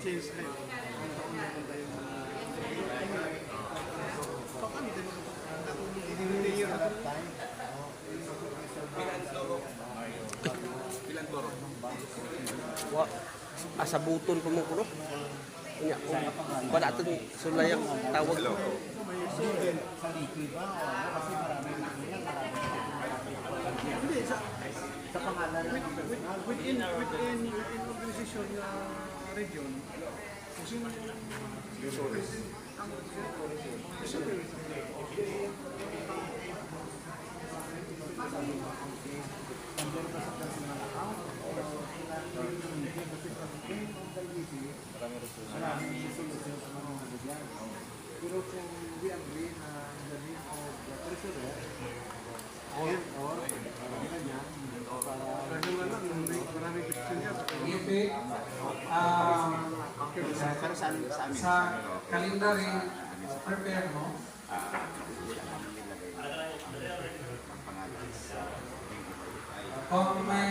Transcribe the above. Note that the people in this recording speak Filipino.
change kayo. Ang taon na kung tayo Wa asa buton ko mo kuno. Nya ko. Wala aton sulayang tawag. Sa liquid ba? Kasi marami hindi sa pangalan within organization na region. Kung sino pero kung we agree na the name of the treasurer or ganyan para maraming question niya sa calendar prepare mo. Kung may